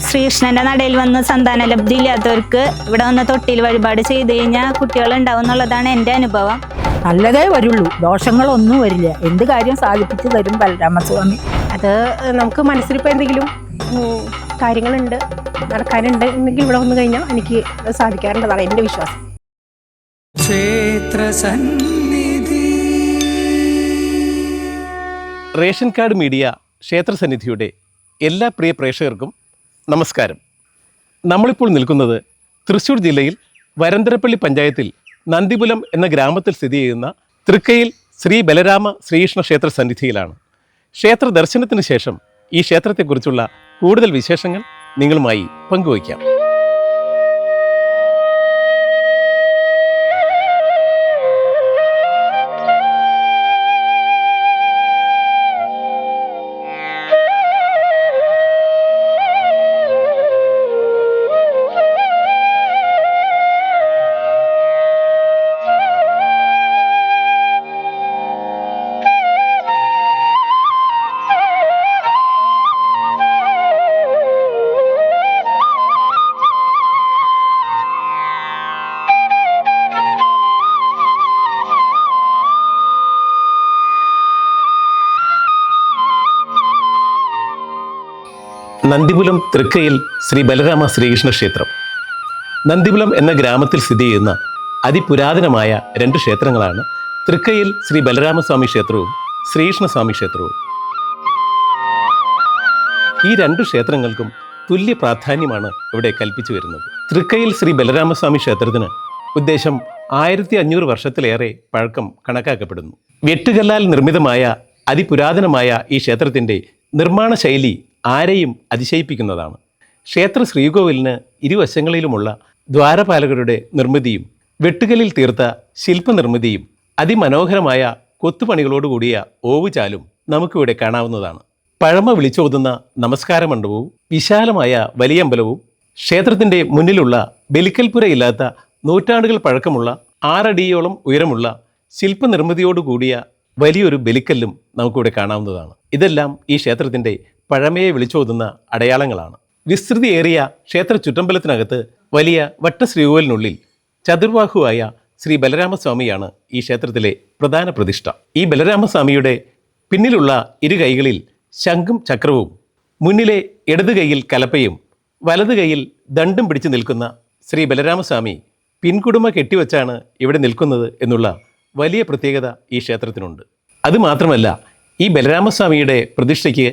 ശ്രീകൃഷ്ണന്റെ നടയിൽ വന്ന് സന്താനലബ്ധി ഇല്ലാത്തവർക്ക് ഇവിടെ വന്ന് തൊട്ടിൽ വഴിപാട് ചെയ്ത് കഴിഞ്ഞാൽ കുട്ടികൾ ഉണ്ടാവും എന്നുള്ളതാണ് എൻ്റെ അനുഭവം. നല്ലതേ വരുള്ളൂ, ദോഷങ്ങളൊന്നും വരില്ല. എന്ത് കാര്യം സാധിപ്പിച്ചു തരും ബലരാമസ്വാമി. അത് നമുക്ക് മനസ്സിലിപ്പോൾ എന്തെങ്കിലും കാര്യങ്ങളുണ്ട്, നടക്കാനുണ്ട് എന്നെങ്കിൽ ഇവിടെ വന്നു കഴിഞ്ഞാൽ എനിക്ക് സാധിക്കാറുണ്ടെന്നാണ് എൻ്റെ വിശ്വാസം. റേഷൻ കാർഡ് മീഡിയ ക്ഷേത്രസന്നിധിയുടെ എല്ലാ പ്രിയ പ്രേക്ഷകർക്കും നമസ്കാരം. നമ്മളിപ്പോൾ നിൽക്കുന്നത് തൃശ്ശൂർ ജില്ലയിൽ വരന്തരപ്പള്ളി പഞ്ചായത്തിൽ നന്ദിപുലം എന്ന ഗ്രാമത്തിൽ സ്ഥിതി ചെയ്യുന്ന തൃക്കയിൽ ശ്രീ ബലരാമ ശ്രീകൃഷ്ണ ക്ഷേത്ര സന്നിധിയിലാണ്. ക്ഷേത്ര ദർശനത്തിന് ശേഷം ഈ ക്ഷേത്രത്തെക്കുറിച്ചുള്ള കൂടുതൽ വിശേഷങ്ങൾ നിങ്ങളുമായി പങ്കുവയ്ക്കാം. നന്ദിപുലം തൃക്കയിൽ ശ്രീ ബലരാമ ശ്രീകൃഷ്ണ ക്ഷേത്രം. നന്ദിപുലം എന്ന ഗ്രാമത്തിൽ സ്ഥിതി ചെയ്യുന്ന അതിപുരാതനമായ രണ്ട് ക്ഷേത്രങ്ങളാണ് തൃക്കയിൽ ശ്രീ ബലരാമസ്വാമി ക്ഷേത്രവും ശ്രീകൃഷ്ണസ്വാമി ക്ഷേത്രവും. ഈ രണ്ട് ക്ഷേത്രങ്ങൾക്കും തുല്യ പ്രാധാന്യമാണ് ഇവിടെ കൽപ്പിച്ചു വരുന്നത്. തൃക്കയിൽ ശ്രീ ബലരാമസ്വാമി ക്ഷേത്രത്തിന് ഉദ്ദേശം 1500 വർഷത്തിലേറെ പഴക്കം കണക്കാക്കപ്പെടുന്നു. വെട്ടുകല്ലാൽ നിർമ്മിതമായ അതിപുരാതനമായ ഈ ക്ഷേത്രത്തിൻ്റെ നിർമ്മാണ ശൈലി ആരെയും അതിശയിപ്പിക്കുന്നതാണ്. ക്ഷേത്ര ശ്രീകോവിലിന് ഇരുവശങ്ങളിലുമുള്ള ദ്വാരപാലകരുടെ നിർമ്മിതിയും വെട്ടുകല്ലിൽ തീർത്ത ശില്പനിർമ്മിതിയും അതിമനോഹരമായ കൊത്തുപണികളോടുകൂടിയ ഓവുചാലും നമുക്കിവിടെ കാണാവുന്നതാണ്. പഴമ വിളിച്ചോതുന്ന നമസ്കാര മണ്ഡപവും വിശാലമായ വലിയമ്പലവും ക്ഷേത്രത്തിൻ്റെ മുന്നിലുള്ള ബലിക്കൽപ്പുരയില്ലാത്ത നൂറ്റാണ്ടുകൾ പഴക്കമുള്ള 6 അടിയോളം ഉയരമുള്ള ശില്പനിർമ്മിതിയോടുകൂടിയ വലിയൊരു ബലിക്കല്ലും നമുക്കിവിടെ കാണാവുന്നതാണ്. ഇതെല്ലാം ഈ ക്ഷേത്രത്തിൻ്റെ പഴമയെ വിളിച്ചോതുന്ന അടയാളങ്ങളാണ്. വിസ്തൃതിയേറിയ ക്ഷേത്ര ചുറ്റമ്പലത്തിനകത്ത് വലിയ വട്ടശ്രീകോവിലിനുള്ളിൽ ചതുർബാഹുവായ ശ്രീ ബലരാമസ്വാമിയാണ് ഈ ക്ഷേത്രത്തിലെ പ്രധാന പ്രതിഷ്ഠ. ഈ ബലരാമസ്വാമിയുടെ പിന്നിലുള്ള ഇരു കൈകളിൽ ശംഖും ചക്രവും, മുന്നിലെ ഇടത് കൈയിൽ കലപ്പയും വലത് കൈയിൽ ദണ്ഡും പിടിച്ചു നിൽക്കുന്ന ശ്രീ ബലരാമസ്വാമി പിൻകുടുമ കെട്ടിവച്ചാണ് ഇവിടെ നിൽക്കുന്നത് എന്നുള്ള വലിയ പ്രത്യേകത ഈ ക്ഷേത്രത്തിനുണ്ട്. അതുമാത്രമല്ല, ഈ ബലരാമസ്വാമിയുടെ പ്രതിഷ്ഠയ്ക്ക്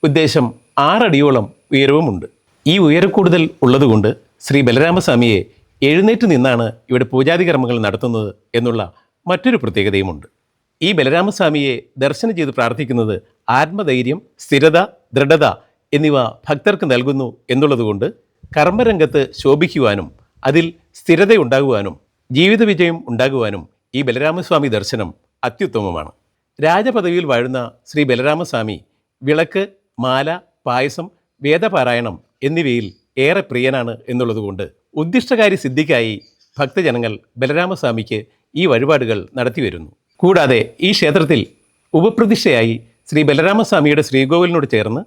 ഉദ്ദേശം 6 അടിയോളം ഉയരവുമുണ്ട്. ഈ ഉയരക്കൂടുതൽ ഉള്ളതുകൊണ്ട് ശ്രീ ബലരാമസ്വാമിയെ എഴുന്നേറ്റ് നിന്നാണ് ഇവിടെ പൂജാതി കർമ്മങ്ങൾ നടത്തുന്നത് എന്നുള്ള മറ്റൊരു പ്രത്യേകതയുമുണ്ട്. ഈ ബലരാമസ്വാമിയെ ദർശനം ചെയ്ത് പ്രാർത്ഥിക്കുന്നത് ആത്മധൈര്യം, സ്ഥിരത, ദൃഢത എന്നിവ ഭക്തർക്ക് നൽകുന്നു എന്നുള്ളതുകൊണ്ട് കർമ്മരംഗത്ത് ശോഭിക്കുവാനും അതിൽ സ്ഥിരതയുണ്ടാകുവാനും ജീവിത വിജയം ഉണ്ടാകുവാനും ഈ ബലരാമസ്വാമി ദർശനം അത്യുത്തമമാണ്. രാജപദവിയിൽ വാഴുന്ന ശ്രീ ബലരാമസ്വാമി വിളക്ക്, മാല, പായസം, വേദപാരായണം എന്നിവയിൽ ഏറെ പ്രിയനാണ് എന്നുള്ളതുകൊണ്ട് ഉദ്ദിഷ്ടകാര്യ സിദ്ധിക്കായി ഭക്തജനങ്ങൾ ബലരാമസ്വാമിക്ക് ഈ വഴിപാടുകൾ നടത്തിവരുന്നു. കൂടാതെ ഈ ക്ഷേത്രത്തിൽ ഉപപ്രതിഷ്ഠയായി ശ്രീ ബലരാമസ്വാമിയുടെ ശ്രീകോവിലിനോട് ചേർന്ന്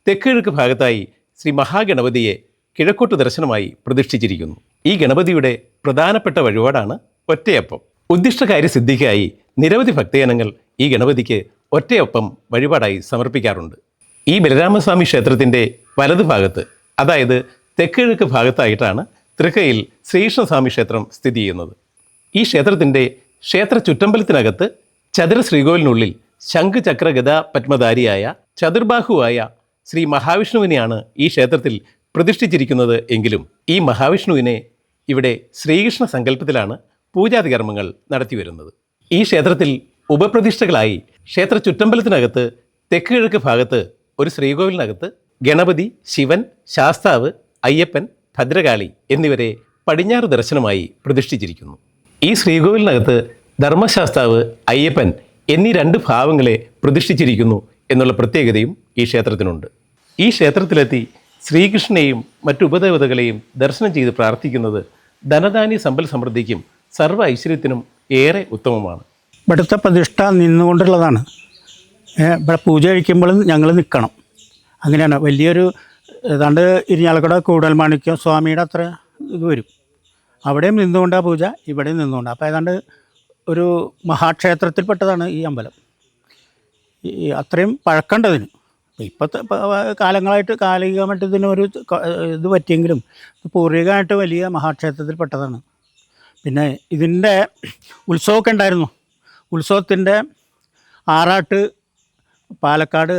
തെക്കിഴക്ക് ഭാഗത്തായി ശ്രീ മഹാഗണപതിയെ കിഴക്കോട്ട് ദർശനമായി പ്രതിഷ്ഠിച്ചിരിക്കുന്നു. ഈ ഗണപതിയുടെ പ്രധാനപ്പെട്ട വഴിപാടാണ് ഒറ്റയപ്പം. ഉദ്ദിഷ്ടകാര്യ സിദ്ധിക്കായി നിരവധി ഭക്തജനങ്ങൾ ഈ ഗണപതിക്ക് ഒറ്റയപ്പം വഴിപാടായി സമർപ്പിക്കാറുണ്ട്. ഈ ബലരാമസ്വാമി ക്ഷേത്രത്തിൻ്റെ വലതുഭാഗത്ത്, അതായത് തെക്കിഴക്ക് ഭാഗത്തായിട്ടാണ് തൃക്കയിൽ ശ്രീകൃഷ്ണസ്വാമി ക്ഷേത്രം സ്ഥിതി ചെയ്യുന്നത്. ഈ ക്ഷേത്രത്തിൻ്റെ ക്ഷേത്ര ചുറ്റമ്പലത്തിനകത്ത് ചതുര ശ്രീകോവിലിനുള്ളിൽ ശംഖ്, ചക്ര, ഗദ പത്മധാരിയായ ചതുർബാഹുവായ ശ്രീ മഹാവിഷ്ണുവിനെയാണ് ഈ ക്ഷേത്രത്തിൽ പ്രതിഷ്ഠിച്ചിരിക്കുന്നത് എങ്കിലും ഈ മഹാവിഷ്ണുവിനെ ഇവിടെ ശ്രീകൃഷ്ണ സങ്കല്പത്തിലാണ് പൂജാതി കർമ്മങ്ങൾ നടത്തിവരുന്നത്. ഈ ക്ഷേത്രത്തിൽ ഉപപ്രതിഷ്ഠകളായി ക്ഷേത്ര ചുറ്റമ്പലത്തിനകത്ത് തെക്ക് കിഴക്ക് ഭാഗത്ത് ഒരു ശ്രീകോവിലിനകത്ത് ഗണപതി, ശിവൻ, ശാസ്താവ്, അയ്യപ്പൻ, ഭദ്രകാളി എന്നിവരെ പടിഞ്ഞാറ് ദർശനമായി പ്രതിഷ്ഠിച്ചിരിക്കുന്നു. ഈ ശ്രീകോവിലിനകത്ത് ധർമ്മശാസ്താവ്, അയ്യപ്പൻ എന്നീ 2 ഭാവങ്ങളെ പ്രതിഷ്ഠിച്ചിരിക്കുന്നു എന്നുള്ള പ്രത്യേകതയും ഈ ക്ഷേത്രത്തിനുണ്ട്. ഈ ക്ഷേത്രത്തിലെത്തി ശ്രീകൃഷ്ണനെയും മറ്റു ഉപദേവതകളെയും ദർശനം ചെയ്ത് പ്രാർത്ഥിക്കുന്നത് ധനധാന്യ സമ്പൽ സമൃദ്ധിക്കും സർവ്വ ഐശ്വര്യത്തിനും ഏറെ ഉത്തമമാണ്. ഇവിടുത്തെ പ്രതിഷ്ഠ നിന്നുകൊണ്ടുള്ളതാണ്. ഇവിടെ പൂജ കഴിക്കുമ്പോൾ ഞങ്ങൾ നിൽക്കണം. അങ്ങനെയാണ്. വലിയൊരു ഏതാണ്ട് ഇരിഞ്ഞാലക്കുട കൂടൽമാണിക്യം സ്വാമിയുടെ അത്ര ഇത് വരും. അവിടെയും നിന്നുകൊണ്ടാണ് പൂജ, ഇവിടെയും നിന്നുകൊണ്ട്. അപ്പോൾ ഏതാണ്ട് ഒരു മഹാക്ഷേത്രത്തിൽപ്പെട്ടതാണ് ഈ അമ്പലം. ഈ അത്രയും പഴക്കണ്ടതിന്. ഇപ്പോഴത്തെ കാലങ്ങളായിട്ട് കാലികമായിട്ട് ഇതിനൊരു ഇത് പറ്റിയെങ്കിലും പൂർവികമായിട്ട് വലിയ മഹാക്ഷേത്രത്തിൽപ്പെട്ടതാണ്. പിന്നെ ഇതിൻ്റെ ഉത്സവമൊക്കെ ഉണ്ടായിരുന്നു. ഉത്സവത്തിൻ്റെ ആറാട്ട് പാലക്കാട്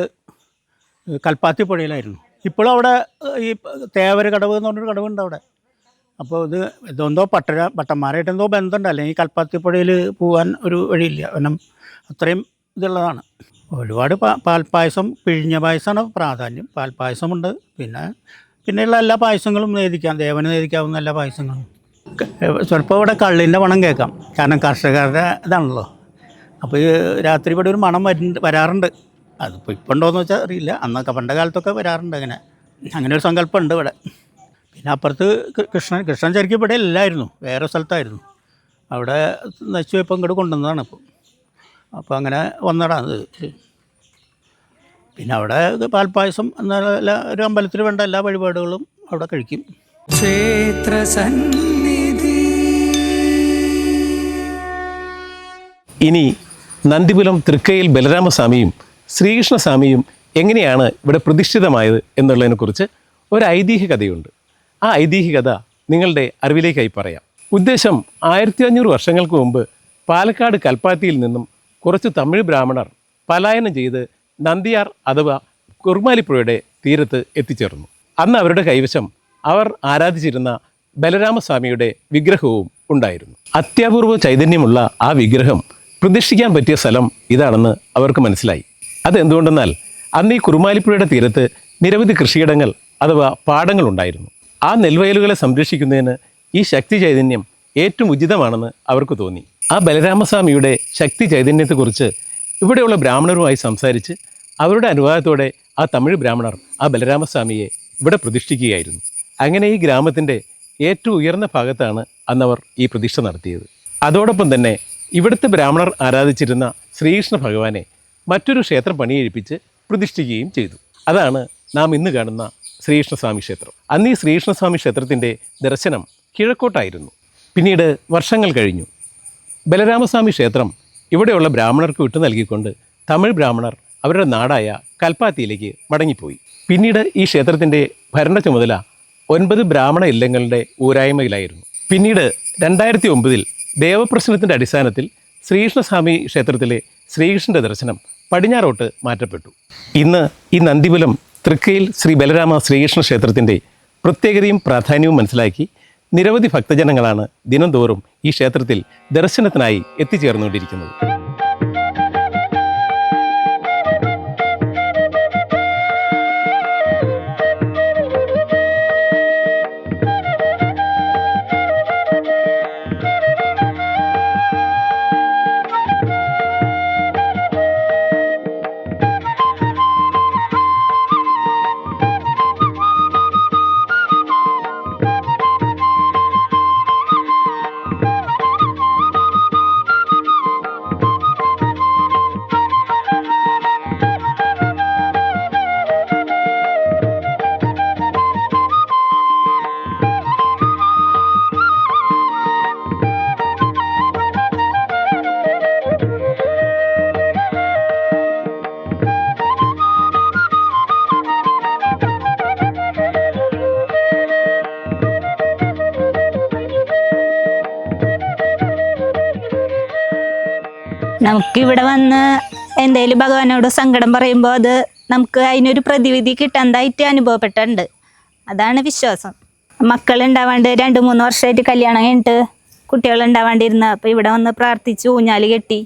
കൽപ്പാത്തി പുഴയിലായിരുന്നു. ഇപ്പോഴും അവിടെ ഈ തേവര കടവ് എന്ന് പറഞ്ഞൊരു കടവുണ്ട് അവിടെ. അപ്പോൾ ഇതെന്തോ പട്ടന്മാരായിട്ട് എന്തോ ബന്ധമുണ്ട്, അല്ലെങ്കിൽ കൽപ്പാത്തി പുഴയിൽ പോകാൻ ഒരു വഴിയില്ല. കാരണം അത്രയും ഇതുള്ളതാണ്. ഒരുപാട് പാൽപ്പായസം, പിഴിഞ്ഞ പായസമാണ് പ്രാധാന്യം. പാൽപ്പായസമുണ്ട്, പിന്നെയുള്ള എല്ലാ പായസങ്ങളും നേദിക്കാം, ദേവന് നേദിക്കാവുന്ന എല്ലാ പായസങ്ങളും. ചിലപ്പോൾ ഇവിടെ കള്ളിൻ്റെ മണം കേൾക്കാം, കാരണം കർഷകരുടെ ഇതാണല്ലോ. അപ്പോൾ ഈ രാത്രി ഇവിടെ ഒരു മണം വരാറുണ്ട്. അതിപ്പോൾ ഇപ്പം ഉണ്ടോയെന്ന് വെച്ചാൽ അറിയില്ല, അന്നൊക്കെ പണ്ട കാലത്തൊക്കെ വരാറുണ്ട്. അങ്ങനെ ഒരു സങ്കല്പമുണ്ട് ഇവിടെ. പിന്നെ അപ്പുറത്ത് കൃഷ്ണൻ ശരിക്കും ഇവിടെ ഇല്ലായിരുന്നു, വേറെ സ്ഥലത്തായിരുന്നു. അവിടെ നശിച്ചു പോയപ്പോൾ ഇങ്ങോട്ട് കൊണ്ടുവന്നതാണ് ഇപ്പോൾ. അപ്പോൾ അങ്ങനെ വന്നതാണ് അത്. പിന്നെ അവിടെ പാൽപ്പായസം എന്നാൽ ഒരു അമ്പലത്തിൽ വേണ്ട എല്ലാ വഴിപാടുകളും അവിടെ കഴിക്കും. ഇനി നന്ദിപുലം തൃക്കയിൽ ബലരാമസ്വാമിയും ശ്രീകൃഷ്ണസ്വാമിയും എങ്ങനെയാണ് ഇവിടെ പ്രതിഷ്ഠിതമായത് എന്നുള്ളതിനെക്കുറിച്ച് ഒരു ഐതിഹ്യ കഥയുണ്ട്. ആ ഐതിഹ്യ കഥ നിങ്ങളുടെ അറിവിലേക്കായി പറയാം. ഉദ്ദേശം 1500 വർഷങ്ങൾക്ക് മുമ്പ് പാലക്കാട് കൽപ്പാത്തിയിൽ നിന്നും കുറച്ച് തമിഴ് ബ്രാഹ്മണർ പലായനം ചെയ്ത് നന്ദിയാർ അഥവാ കുർമാലിപ്പുഴയുടെ തീരത്ത് എത്തിച്ചേർന്നു. അന്ന് അവരുടെ കൈവശം അവർ ആരാധിച്ചിരുന്ന ബലരാമസ്വാമിയുടെ വിഗ്രഹവും ഉണ്ടായിരുന്നു. അത്യപൂർവ ചൈതന്യമുള്ള ആ വിഗ്രഹം പ്രതിഷ്ഠിക്കാൻ പറ്റിയ സ്ഥലം ഇതാണെന്ന് അവർക്ക് മനസ്സിലായി. അതെന്തുകൊണ്ടെന്നാൽ അന്ന് ഈ കുറുമാലിപ്പുഴയുടെ തീരത്ത് നിരവധി കൃഷിയിടങ്ങൾ അഥവാ പാടങ്ങളുണ്ടായിരുന്നു. ആ നെൽവയലുകളെ സംരക്ഷിക്കുന്നതിന് ഈ ശക്തി ചൈതന്യം ഏറ്റവും ഉചിതമാണെന്ന് അവർക്ക് തോന്നി. ആ ബലരാമസ്വാമിയുടെ ശക്തി ചൈതന്യത്തെക്കുറിച്ച് ഇവിടെയുള്ള ബ്രാഹ്മണരുമായി സംസാരിച്ച് അവരുടെ അനുവാദത്തോടെ ആ തമിഴ് ബ്രാഹ്മണർ ആ ബലരാമസ്വാമിയെ ഇവിടെ പ്രതിഷ്ഠിക്കുകയായിരുന്നു. അങ്ങനെ ഈ ഗ്രാമത്തിൻ്റെ ഏറ്റവും ഉയർന്ന ഭാഗത്താണ് അന്നവർ ഈ പ്രതിഷ്ഠ നടത്തിയത്. അതോടൊപ്പം തന്നെ ഇവിടുത്തെ ബ്രാഹ്മണർ ആരാധിച്ചിരുന്ന ശ്രീകൃഷ്ണ ഭഗവാനെ മറ്റൊരു ക്ഷേത്രം പണിയെഴുപ്പിച്ച് പ്രതിഷ്ഠിക്കുകയും ചെയ്തു. അതാണ് നാം ഇന്ന് കാണുന്ന ശ്രീകൃഷ്ണസ്വാമി ക്ഷേത്രം. അന്ന് ഈ ശ്രീകൃഷ്ണസ്വാമി ക്ഷേത്രത്തിൻ്റെ ദർശനം കിഴക്കോട്ടായിരുന്നു. പിന്നീട് വർഷങ്ങൾ കഴിഞ്ഞു. ബലരാമസ്വാമി ക്ഷേത്രം ഇവിടെയുള്ള ബ്രാഹ്മണർക്ക് വിട്ടു നൽകിക്കൊണ്ട് തമിഴ് ബ്രാഹ്മണർ അവരുടെ നാടായ കൽപ്പാത്തിയിലേക്ക് മടങ്ങിപ്പോയി. പിന്നീട് ഈ ക്ഷേത്രത്തിൻ്റെ ഭരണ ചുമതല 9 ബ്രാഹ്മണ ഇല്ലങ്ങളുടെ ഊരായ്മയിലായിരുന്നു. പിന്നീട് 2009 ദേവപ്രശ്നത്തിൻ്റെ അടിസ്ഥാനത്തിൽ ശ്രീകൃഷ്ണസ്വാമി ക്ഷേത്രത്തിലെ ശ്രീകൃഷ്ണൻ്റെ ദർശനം പടിഞ്ഞാറോട്ട് മാറ്റപ്പെട്ടു. ഇന്ന് ഈ നന്ദിപുലം തൃക്കയിൽ ശ്രീ ബലരാമ ശ്രീകൃഷ്ണ ക്ഷേത്രത്തിൻ്റെ പ്രത്യേകതയും പ്രാധാന്യവും മനസ്സിലാക്കി നിരവധി ഭക്തജനങ്ങളാണ് ദിനംതോറും ഈ ക്ഷേത്രത്തിൽ ദർശനത്തിനായി എത്തിച്ചേർന്നുകൊണ്ടിരിക്കുന്നത്. നമുക്കിവിടെ വന്ന് എന്തെങ്കിലും ഭഗവാനോട് സങ്കടം പറയുമ്പോൾ അത് നമുക്ക് അതിനൊരു പ്രതിവിധി കിട്ടാതായിട്ട് അനുഭവപ്പെട്ടിട്ടുണ്ട്. അതാണ് വിശ്വാസം. മക്കളുണ്ടാവാണ്ട് 2-3 വർഷമായിട്ട് കല്യാണം കഴിഞ്ഞിട്ട് കുട്ടികളുണ്ടാവാണ്ടിരുന്ന അപ്പോൾ ഇവിടെ വന്ന് പ്രാർത്ഥിച്ച് ഊഞ്ഞാല് കെട്ടി.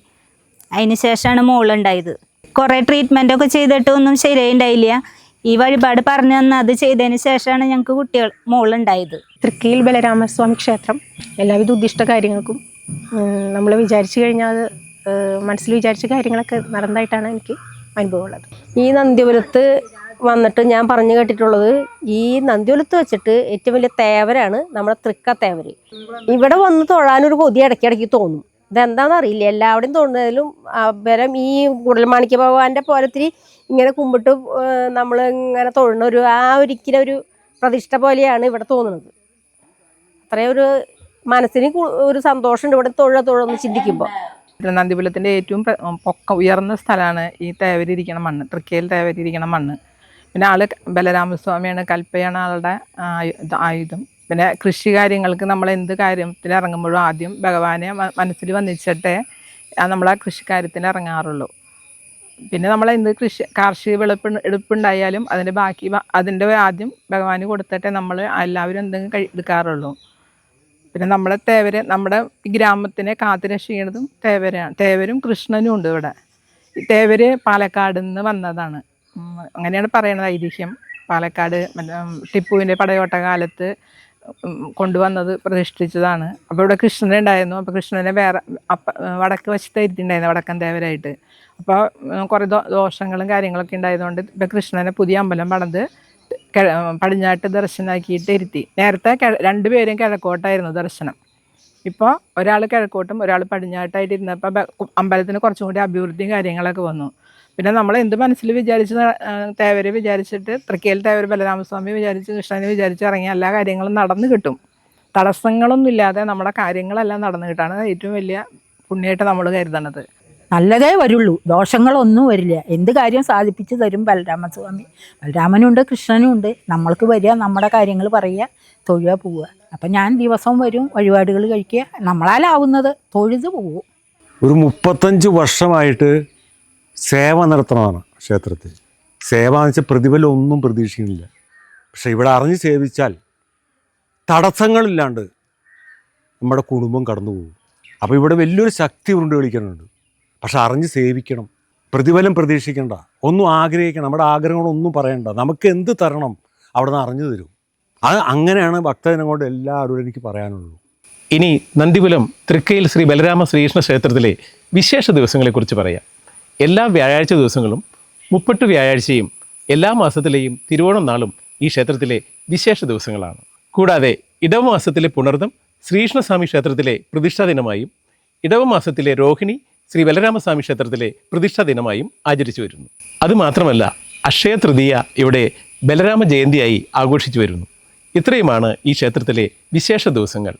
അതിന് ശേഷമാണ് മോളുണ്ടായത്. കുറേ ട്രീറ്റ്മെൻറ്റൊക്കെ ചെയ്തിട്ട് ഒന്നും ശരിയായിണ്ടായില്ല. ഈ വഴിപാട് പറഞ്ഞു തന്ന അത് ചെയ്തതിന് ശേഷമാണ് ഞങ്ങൾക്ക് മോളുണ്ടായത്. തൃക്കയിൽ ബലരാമസ്വാമി ക്ഷേത്രം എല്ലാവിധ ഉദ്ദിഷ്ട കാര്യങ്ങൾക്കും നമ്മൾ വിചാരിച്ചു കഴിഞ്ഞാൽ അത് മനസ്സിൽ വിചാരിച്ച കാര്യങ്ങളൊക്കെ നടന്നതായിട്ടാണ് എനിക്ക് അനുഭവമുള്ളത്. ഈ നന്ദിപുരത്ത് വന്നിട്ട് ഞാൻ പറഞ്ഞു കേട്ടിട്ടുള്ളത്, ഈ നന്ദിപുരത്ത് വെച്ചിട്ട് ഏറ്റവും വലിയ തേവരാണ് നമ്മുടെ തൃക്ക തേവര്. ഇവിടെ വന്ന് തൊഴാനൊരു കൊതി ഇടയ്ക്കിടയ്ക്ക് തോന്നും. ഇതെന്താണെന്ന് അറിയില്ല. എല്ലാവിടെയും തോന്നുന്നതിലും ബലം ഈ കൂടൽമാണിക്യ ഭഗവാന്റെ പോലത്തിരി ഇങ്ങനെ കുമ്പിട്ട് നമ്മൾ ഇങ്ങനെ തൊഴുന്ന ഒരിക്കലും ഒരു പ്രതിഷ്ഠ പോലെയാണ് ഇവിടെ തോന്നുന്നത്. അത്രയും ഒരു മനസ്സിന് ഒരു സന്തോഷമുണ്ട് ഇവിടെ തൊഴുന്ന് ചിന്തിക്കുമ്പോൾ. നന്ദിപുലത്തിൻ്റെ ഏറ്റവും ഉയർന്ന സ്ഥലമാണ് ഈ തേവരിയിരിക്കണ മണ്ണ്, തൃക്കയിൽ തേവരിയിരിക്കണ മണ്ണ്. പിന്നെ ആള് ബലരാമസ്വാമിയാണ്, കൽപ്പയാണ് ആളുടെ ആയുധം. പിന്നെ കൃഷി കാര്യങ്ങൾക്ക് നമ്മൾ എന്ത് കാര്യത്തിന് ഇറങ്ങുമ്പോഴും ആദ്യം ഭഗവാനെ മനസ്സിൽ വന്നിച്ചിട്ടേ നമ്മൾ ആ കൃഷിക്കാര്യത്തിന് ഇറങ്ങാറുള്ളൂ. പിന്നെ നമ്മൾ എന്ത് കാർഷിക എടുപ്പുണ്ടായാലും അതിൻ്റെ ആദ്യം ഭഗവാന് കൊടുത്തിട്ടേ നമ്മൾ എല്ലാവരും എന്തെങ്കിലും എടുക്കാറുള്ളൂ. പിന്നെ നമ്മളെ നമ്മുടെ ഗ്രാമത്തിനെ കാത്തുരക്ഷിക്കുന്നതും തേവരും കൃഷ്ണനും ഉണ്ട് ഇവിടെ. ഈ തേവര് പാലക്കാട് നിന്ന് വന്നതാണ്, അങ്ങനെയാണ് പറയണത് ഐതിഹ്യം. പാലക്കാട് ടിപ്പുവിൻ്റെ പടയോട്ട കാലത്ത് കൊണ്ടുവന്നത് പ്രതിഷ്ഠിച്ചതാണ്. അപ്പോൾ ഇവിടെ കൃഷ്ണനെ ഉണ്ടായിരുന്നു. അപ്പോൾ കൃഷ്ണനെ വടക്ക് വശത്ത് ഇരുത്തിണ്ടായിരുന്നു വടക്കൻ തേവരായിട്ട്. അപ്പോൾ കുറേ ദോഷങ്ങളും കാര്യങ്ങളൊക്കെ ഉണ്ടായതുകൊണ്ട് ഇപ്പോൾ കൃഷ്ണനെ പുതിയ അമ്പലം പണിത് പടിഞ്ഞാട്ട് ദർശനമാക്കിയിട്ട് ഇരുത്തി. നേരത്തെ രണ്ടുപേരും കിഴക്കോട്ടായിരുന്നു ദർശനം. ഇപ്പോൾ ഒരാൾ കിഴക്കോട്ടും ഒരാൾ പടിഞ്ഞാട്ടായിട്ട് ഇരുന്നപ്പോൾ അമ്പലത്തിന് കുറച്ചും കൂടി അഭിവൃദ്ധിയും കാര്യങ്ങളൊക്കെ വന്നു. പിന്നെ നമ്മൾ എന്ത് മനസ്സിൽ വിചാരിച്ച് തേവരെ വിചാരിച്ചിട്ട് തൃക്കയിൽ തേവർ ബലരാമസ്വാമി വിചാരിച്ച് കൃഷ്ണനെ വിചാരിച്ച് ഇറങ്ങിയ എല്ലാ കാര്യങ്ങളും നടന്നു കിട്ടും. തടസ്സങ്ങളൊന്നും ഇല്ലാതെ നമ്മുടെ കാര്യങ്ങളെല്ലാം നടന്നു കിട്ടാണ് ഏറ്റവും വലിയ പുണ്യമായിട്ട് നമ്മൾ കരുതണത്. നല്ലതേ വരുള്ളൂ, ദോഷങ്ങളൊന്നും വരില്ല. എന്ത് കാര്യം സാധിപ്പിച്ച് തരും ബലരാമസ്വാമി. ബലരാമനുണ്ട്, കൃഷ്ണനും ഉണ്ട്. നമ്മൾക്ക് വരിക, നമ്മുടെ കാര്യങ്ങൾ പറയുക, തൊഴുക, പോവുക. അപ്പം ഞാൻ ദിവസവും വരും, വഴിപാടുകൾ കഴിക്കുക, നമ്മളാലാവുന്നത് തൊഴുത് പോവും. ഒരു 35 വർഷമായിട്ട് സേവ നടത്തണതാണ് ക്ഷേത്രത്തിൽ. സേവ എന്ന് വെച്ചാൽ പ്രതിഫലം ഒന്നും പ്രതീക്ഷിക്കുന്നില്ല. പക്ഷെ ഇവിടെ അറിഞ്ഞ് സേവിച്ചാൽ തടസ്സങ്ങളില്ലാണ്ട് നമ്മുടെ കുടുംബം കടന്നു പോകും. അപ്പോൾ ഇവിടെ വലിയൊരു ശക്തി ഉരുണ്ട് കളിക്കാനുണ്ട്. പക്ഷെ അറിഞ്ഞ് സേവിക്കണം, പ്രതിഫലം പ്രതീക്ഷിക്കേണ്ട, ഒന്നും ആഗ്രഹിക്കണം, നമ്മുടെ ആഗ്രഹങ്ങളൊന്നും പറയണ്ട. നമുക്ക് എന്ത് തരണം അവിടെ നിന്ന് അറിഞ്ഞു തരും. അത് അങ്ങനെയാണ് ഭക്തജനം കൊണ്ട് എല്ലാവരോടും എനിക്ക് പറയാനുള്ളൂ. ഇനി നന്ദിപുലം തൃക്കയിൽ ശ്രീ ബലരാമ ശ്രീകൃഷ്ണ ക്ഷേത്രത്തിലെ വിശേഷ ദിവസങ്ങളെക്കുറിച്ച് പറയാം. എല്ലാ വ്യാഴാഴ്ച ദിവസങ്ങളും 30 വ്യാഴാഴ്ചയും എല്ലാ മാസത്തിലെയും തിരുവോണം നാളും ഈ ക്ഷേത്രത്തിലെ വിശേഷ ദിവസങ്ങളാണ്. കൂടാതെ ഇടവമാസത്തിലെ പുണർദം ശ്രീകൃഷ്ണസ്വാമി ക്ഷേത്രത്തിലെ പ്രതിഷ്ഠാ ദിനമായും ഇടവമാസത്തിലെ രോഹിണി ശ്രീ ബലരാമസ്വാമി ക്ഷേത്രത്തിലെ പ്രതിഷ്ഠാ ദിനമായും ആചരിച്ചു വരുന്നു. അതുമാത്രമല്ല, അക്ഷയ തൃതീയ ഇവിടെ ബലരാമ ജയന്തിയായി ആഘോഷിച്ചു വരുന്നു. ഇത്രയുമാണ് ഈ ക്ഷേത്രത്തിലെ വിശേഷ ദിവസങ്ങൾ.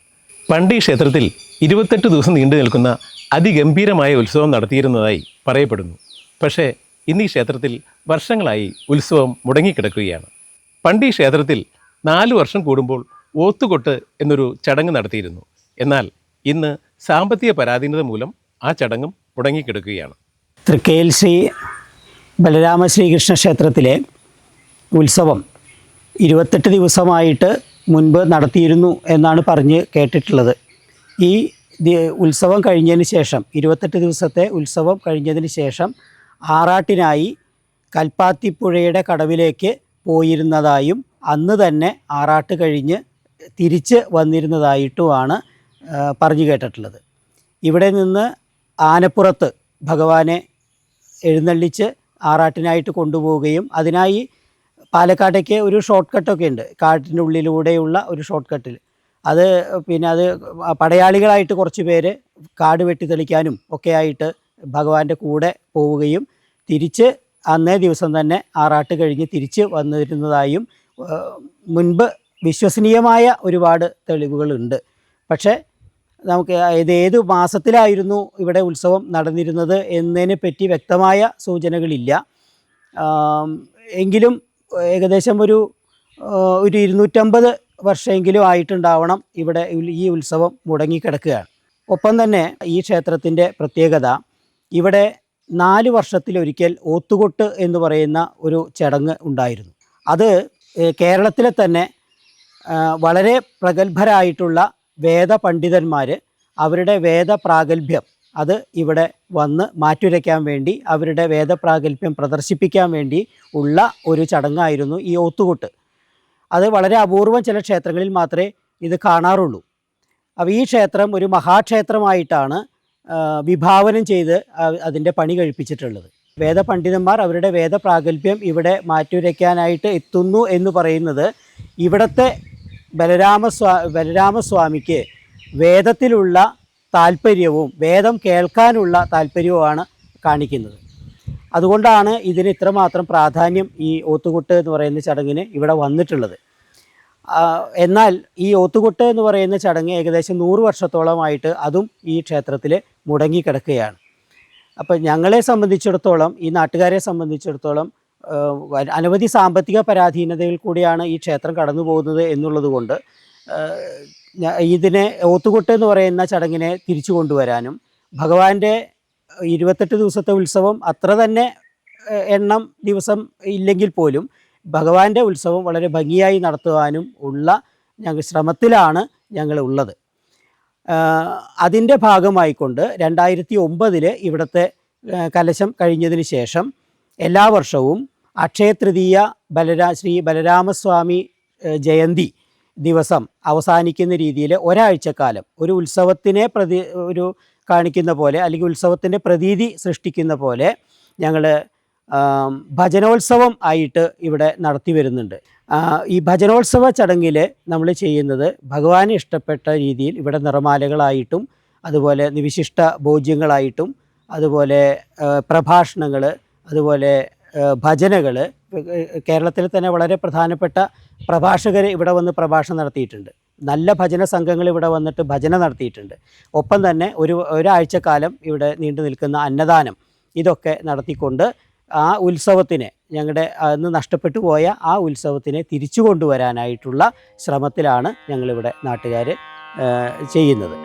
പണ്ട് ഈ ക്ഷേത്രത്തിൽ 28 ദിവസം നീണ്ടു നിൽക്കുന്ന അതിഗംഭീരമായ ഉത്സവം നടത്തിയിരുന്നതായി പറയപ്പെടുന്നു. പക്ഷേ ഇന്ന് ഈ ക്ഷേത്രത്തിൽ വർഷങ്ങളായി ഉത്സവം മുടങ്ങിക്കിടക്കുകയാണ്. പണ്ട് ഈ ക്ഷേത്രത്തിൽ 4 വർഷം കൂടുമ്പോൾ ഓത്തുകൊട്ട് എന്നൊരു ചടങ്ങ് നടത്തിയിരുന്നു. എന്നാൽ ഇന്ന് സാമ്പത്തിക പരാധീനത മൂലം ആ ചടങ്ങും മുടങ്ങിക്കിടക്കുകയാണ്. തൃക്കയിൽ ശ്രീ ബലരാമ ശ്രീകൃഷ്ണ ക്ഷേത്രത്തിലെ ഉത്സവം 28 ദിവസമായിട്ട് മുൻപ് നടത്തിയിരുന്നു എന്നാണ് പറഞ്ഞ് കേട്ടിട്ടുള്ളത്. ഈ ഉത്സവം കഴിഞ്ഞതിന് ശേഷം 28 ദിവസത്തെ ഉത്സവം കഴിഞ്ഞതിന് ശേഷം ആറാട്ടിനായി കൽപ്പാത്തിപ്പുഴയുടെ കടവിലേക്ക് പോയിരുന്നതായും അന്ന് തന്നെ ആറാട്ട് കഴിഞ്ഞ് തിരിച്ച് വന്നിരുന്നതായിട്ടുമാണ് പറഞ്ഞു കേട്ടിട്ടുള്ളത്. ഇവിടെ നിന്ന് ആനപ്പുറത്ത് ഭഗവാനെ എഴുന്നള്ളിച്ച് ആറാട്ടിനായിട്ട് കൊണ്ടുപോവുകയും അതിനായി പാലക്കാട്ടേക്ക് ഒരു ഷോർട്ട് കട്ടൊക്കെ ഉണ്ട്, കാട്ടിൻ്റെ ഉള്ളിലൂടെയുള്ള ഒരു ഷോർട്ട് കട്ടിൽ. അത് പടയാളികളായിട്ട് കുറച്ച് പേര് കാട് വെട്ടിത്തെളിക്കാനും ഒക്കെ ആയിട്ട് ഭഗവാന്റെ കൂടെ പോവുകയും തിരിച്ച് അന്നേ ദിവസം തന്നെ ആറാട്ട് കഴിഞ്ഞ് തിരിച്ച് വന്നിരുന്നതായും മുൻപ് വിശ്വസനീയമായ ഒരുപാട് തെളിവുകളുണ്ട്. പക്ഷേ നമുക്ക് ഏത് മാസത്തിലായിരുന്നു ഇവിടെ ഉത്സവം നടന്നിരുന്നത് എന്നതിനെപ്പറ്റി വ്യക്തമായ സൂചനകളില്ല. എങ്കിലും ഏകദേശം ഒരു 250 വർഷമെങ്കിലും ആയിട്ടുണ്ടാവണം ഇവിടെ ഈ ഉത്സവം മുടങ്ങിക്കിടക്കുകയാണ്. ഒപ്പം തന്നെ ഈ ക്ഷേത്രത്തിൻ്റെ പ്രത്യേകത, ഇവിടെ 4 വർഷത്തിലൊരിക്കൽ ഓത്തുകൊട്ട് എന്ന് പറയുന്ന ഒരു ചടങ്ങ് ഉണ്ടായിരുന്നു. അത് കേരളത്തിലെ തന്നെ വളരെ പ്രഗത്ഭരായിട്ടുള്ള വേദപണ്ഡിതന്മാർ അവരുടെ വേദപ്രാഗൽഭ്യം അത് ഇവിടെ വന്ന് മാറ്റുരയ്ക്കാൻ വേണ്ടി, അവരുടെ വേദപ്രാഗൽഭ്യം പ്രദർശിപ്പിക്കാൻ വേണ്ടി ഉള്ള ഒരു ചടങ്ങായിരുന്നു ഈ ഓത്തുകൊട്ട്. അത് വളരെ അപൂർവം ചില ക്ഷേത്രങ്ങളിൽ മാത്രമേ ഇത് കാണാറുള്ളൂ. അപ്പോൾ ഈ ക്ഷേത്രം ഒരു മഹാക്ഷേത്രമായിട്ടാണ് വിഭാവനം ചെയ്ത് അതിൻ്റെ പണി കഴിപ്പിച്ചിട്ടുള്ളത്. വേദപണ്ഡിതന്മാർ അവരുടെ വേദപ്രാഗൽഭ്യം ഇവിടെ മാറ്റുരയ്ക്കാനായിട്ട് എത്തുന്നു എന്ന് പറയുന്നത് ഇവിടുത്തെ ബലരാമസ്വാമിക്ക് വേദത്തിലുള്ള താല്പര്യവും വേദം കേൾക്കാനുള്ള താല്പര്യവുമാണ് കാണിക്കുന്നത്. അതുകൊണ്ടാണ് ഇതിന് ഇത്രമാത്രം പ്രാധാന്യം ഈ ഓത്തുകൊട്ട് എന്ന് പറയുന്ന ചടങ്ങിന് ഇവിടെ വന്നിട്ടുള്ളത്. എന്നാൽ ഈ ഓത്തുകൊട്ട് എന്ന് പറയുന്ന ചടങ്ങ് ഏകദേശം 100 വർഷത്തോളമായിട്ട് അതും ഈ ക്ഷേത്രത്തിൽ മുടങ്ങിക്കിടക്കുകയാണ്. അപ്പോൾ ഞങ്ങളെ സംബന്ധിച്ചിടത്തോളം, ഈ നാട്ടുകാരെ സംബന്ധിച്ചിടത്തോളം അനവധി സാമ്പത്തിക പരാധീനതയിൽ കൂടിയാണ് ഈ ക്ഷേത്രം കടന്നു പോകുന്നത് എന്നുള്ളത് കൊണ്ട് ഇതിനെ ഓത്തുകൊട്ട് എന്ന് പറയുന്ന ചടങ്ങിനെ തിരിച്ചു കൊണ്ടുവരാനും ഭഗവാന്റെ 28 ദിവസത്തെ ഉത്സവം അത്ര തന്നെ എണ്ണം ദിവസം ഇല്ലെങ്കിൽ പോലും ഭഗവാന്റെ ഉത്സവം വളരെ ഭംഗിയായി നടത്തുവാനും ഉള്ള ശ്രമത്തിലാണ് ഞങ്ങൾ ഉള്ളത്. അതിൻ്റെ ഭാഗമായിക്കൊണ്ട് 2009 ഇവിടുത്തെ കലശം കഴിഞ്ഞതിന് ശേഷം എല്ലാ വർഷവും അക്ഷയതൃതീയ ശ്രീ ബലരാമസ്വാമി ജയന്തി ദിവസം അവസാനിക്കുന്ന രീതിയിൽ ഒരാഴ്ചക്കാലം ഒരു ഉത്സവത്തിനെ കാണിക്കുന്ന പോലെ, അല്ലെങ്കിൽ ഉത്സവത്തിൻ്റെ പ്രതീതി സൃഷ്ടിക്കുന്ന പോലെ ഞങ്ങൾ ഭജനോത്സവം ആയിട്ട് ഇവിടെ നടത്തി വരുന്നുണ്ട്. ഈ ഭജനോത്സവ ചടങ്ങിൽ നമ്മൾ ചെയ്യുന്നത് ഭഗവാന് ഇഷ്ടപ്പെട്ട രീതിയിൽ ഇവിടെ നിറമാലകളായിട്ടും അതുപോലെ വിശിഷ്ട ഭോജ്യങ്ങളായിട്ടും അതുപോലെ പ്രഭാഷണങ്ങൾ, അതുപോലെ ഭജനകൾ. കേരളത്തിൽ തന്നെ വളരെ പ്രധാനപ്പെട്ട പ്രഭാഷകർ ഇവിടെ വന്ന് പ്രഭാഷണം നടത്തിയിട്ടുണ്ട്. നല്ല ഭജന സംഘങ്ങൾ ഇവിടെ വന്നിട്ട് ഭജന നടത്തിയിട്ടുണ്ട്. ഒപ്പം തന്നെ ഒരാഴ്ചക്കാലം ഇവിടെ നീണ്ടു നിൽക്കുന്ന അന്നദാനം, ഇതൊക്കെ നടത്തിക്കൊണ്ട് ആ ഉത്സവത്തിനെ, ഞങ്ങളുടെ അന്ന് നഷ്ടപ്പെട്ടു പോയ ആ ഉത്സവത്തിനെ തിരിച്ചു കൊണ്ടുവരാനായിട്ടുള്ള ശ്രമത്തിലാണ് ഞങ്ങളിവിടെ നാട്ടുകാർ ചെയ്യുന്നത്.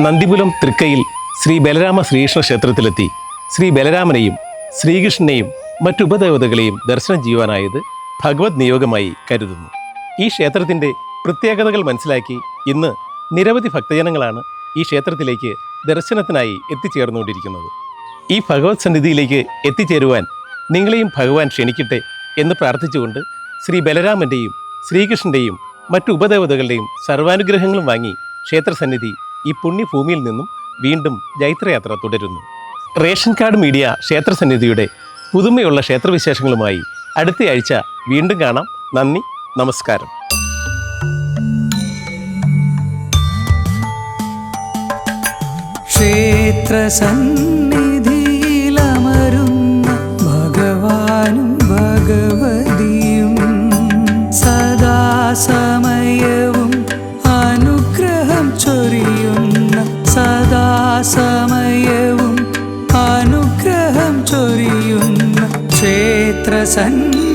നന്ദിപുലം തൃക്കയിൽ ശ്രീ ബലരാമ ശ്രീകൃഷ്ണ ക്ഷേത്രത്തിലെത്തി ശ്രീ ബലരാമനെയും ശ്രീകൃഷ്ണനെയും മറ്റു ഉപദേവതകളെയും ദർശനം ചെയ്യുവാനായത് ഭഗവത് നിയോഗമായി കരുതുന്നു. ഈ ക്ഷേത്രത്തിൻ്റെ പ്രത്യേകതകൾ മനസ്സിലാക്കി ഇന്ന് നിരവധി ഭക്തജനങ്ങളാണ് ഈ ക്ഷേത്രത്തിലേക്ക് ദർശനത്തിനായി എത്തിച്ചേർന്നുകൊണ്ടിരിക്കുന്നത്. ഈ ഭഗവത് സന്നിധിയിലേക്ക് എത്തിച്ചേരുവാൻ നിങ്ങളെയും ഭഗവാൻ ക്ഷണിക്കട്ടെ എന്ന് പ്രാർത്ഥിച്ചുകൊണ്ട് ശ്രീ ബലരാമൻ്റെയും ശ്രീകൃഷ്ണൻ്റെയും മറ്റു ഉപദേവതകളുടെയും സർവാനുഗ്രഹങ്ങളും വാങ്ങി ക്ഷേത്രസന്നിധി ഈ പുണ്യഭൂമിയിൽ നിന്നും വീണ്ടും ജൈത്രയാത്ര തുടരുന്നു. റേഷൻ കാർഡ് മീഡിയ ക്ഷേത്രസന്നിധിയുടെ പുതുമയുള്ള ക്ഷേത്രവിശേഷങ്ങളുമായി അടുത്തയാഴ്ച വീണ്ടും കാണാം. നന്ദി, നമസ്കാരം. ക്ഷേത്രസന്നിധിയിലമരുന്ന ഭഗവാനും ഭഗവതിയും സദാസമയവും അനുഗ്രഹം ചൊരിയുന്ന, സദാസമയവും അനുഗ്രഹം ചൊരിയുന്ന ക്ഷേത്രസന്നിധി